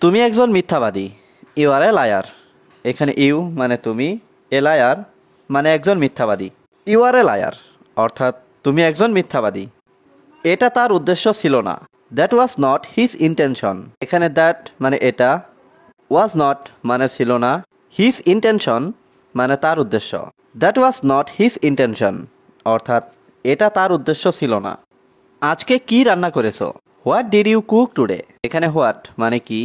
তুমি একজন মিথ্যাবাদী। You are a liar. এখানে ইউ মানে তুমি, এ লায়ার মানে একজন মিথ্যাবাদী। ইউ আর এ লায়ার অর্থাৎ তুমি একজন মিথ্যাবাদী। এটা তার উদ্দেশ্য ছিল না। That was not his intention. এখানে দ্যাট মানে এটা, ওয়াজ নট মানে ছিল না, হিজ ইন্টেনশন মানে তার উদ্দেশ্য। That was not his intention অর্থাৎ এটা তার উদ্দেশ্য ছিল না। আজকে কি রান্না করেছো? What did you cook today? এখানে হোয়াট মানে কি,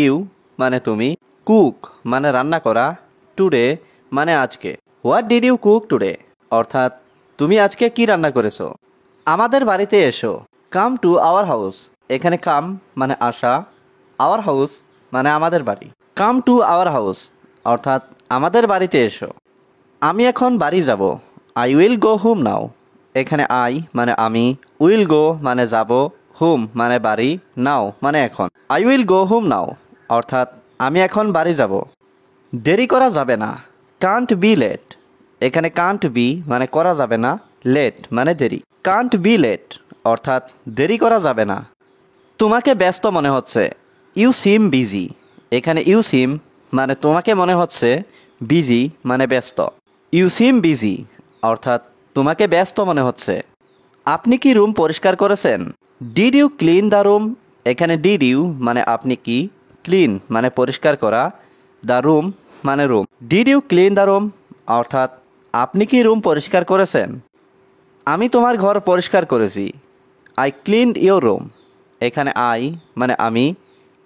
ইউ মানে তুমি, কুক মানে রান্না করা, টুডে মানে আজকে। What did you cook today অর্থাৎ তুমি আজকে কি রান্না করেছো? আমাদের বাড়িতে এসো। Come to our house. এখানে কাম মানে আসা, আওয়ার হাউস মানে আমাদের বাড়ি। কাম টু আওয়ার হাউস অর্থাৎ আমাদের বাড়িতে এসো। আমি এখন বাড়ি যাব। আই উইল গো হোম নাও। এখানে আই মানে আমি, উইল গো মানে যাব, হোম মানে বাড়ি, নাও মানে এখন। I will go home now অর্থাৎ আমি এখন বাড়ি যাব। দেরি করা যাবে না। Can't be late. এখানে কান্ট বি মানে করা যাবে না, লেট মানে দেরি। কান্ট বি লেট অর্থাৎ দেরি করা যাবে না। তোমাকে ব্যস্ত মনে হচ্ছে। You seem busy. এখানে ইউ সিম মানে তোমাকে মনে হচ্ছে, বিজি মানে ব্যস্ত। ইউ সিম বিজি অর্থাৎ তোমাকে ব্যস্ত মনে হচ্ছে। আপনি কি রুম পরিষ্কার করেছেন? Did you clean the room? এখানে ডিড ইউ মানে আপনি কি, ক্লিন মানে পরিষ্কার করা, দ্য রুম মানে room. Did you clean the room অর্থাৎ আপনি কি রুম পরিষ্কার করেছেন? আমি তোমার ঘর পরিষ্কার করেছি। I cleaned your room. এখানে আই মানে আমি,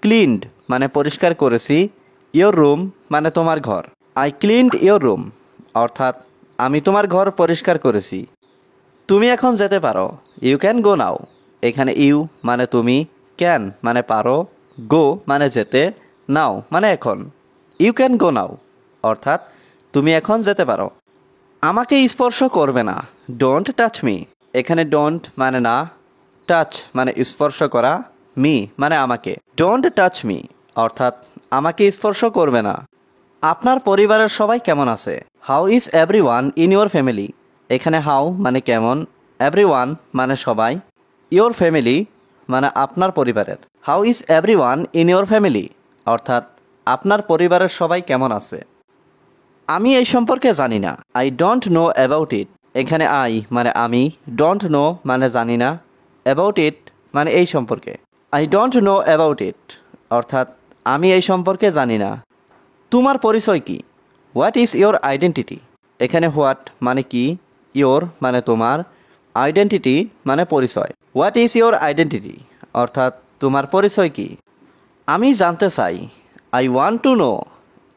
ক্লিনড মানে পরিষ্কার করেছি, ইয়োর রুম মানে তোমার ঘর। আই ক্লিনড ইয়োর রুম অর্থাৎ আমি তোমার ঘর পরিষ্কার করেছি। তুমি এখন যেতে পারো। ইউ ক্যান গো নাও। এখানে ইউ মানে তুমি, ক্যান মানে পারো, গো মানে যেতে, নাও মানে এখন। ইউ ক্যান গো নাও অর্থাৎ তুমি এখন যেতে পারো। আমাকে স্পর্শ করবে না। Don't touch me. এখানে ডোন্ট মানে না, টাচ মানে স্পর্শ করা, মি মানে আমাকে। ডোন্ট টাচ মি অর্থাৎ আমাকে স্পর্শ করবে না। আপনার পরিবারের সবাই কেমন আছে? How is everyone in your family? এখানে হাউ মানে কেমন, এভরিওয়ান মানে সবাই, ইউর ফ্যামিলি মানে আপনার পরিবারের। How is everyone in your family অর্থাৎ আপনার পরিবারের সবাই কেমন আছে। আমি এই সম্পর্কে জানি না। I don't know about it. এখানে আই মানে আমি, ডোন্ট নো মানে জানি না, অ্যাবাউট ইট মানে এই সম্পর্কে। I don't know about it অর্থাৎ আমি এই সম্পর্কে জানি না। তোমার পরিচয় কি? What is your identity? এখানে হোয়াট মানে কি, ইয়োর মানে তোমার, আইডেন্টিটি মানে পরিচয়। হোয়াট ইজ ইয়োর আইডেন্টিটি অর্থাৎ তোমার পরিচয় কি? আমি জানতে চাই। I want to know.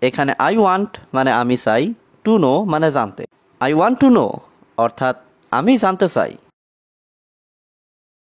এখানে আই ওয়ান্ট মানে আমি চাই, টু নো মানে জানতে। আই ওয়ান্ট টু নো অর্থাৎ আমি জানতে চাই।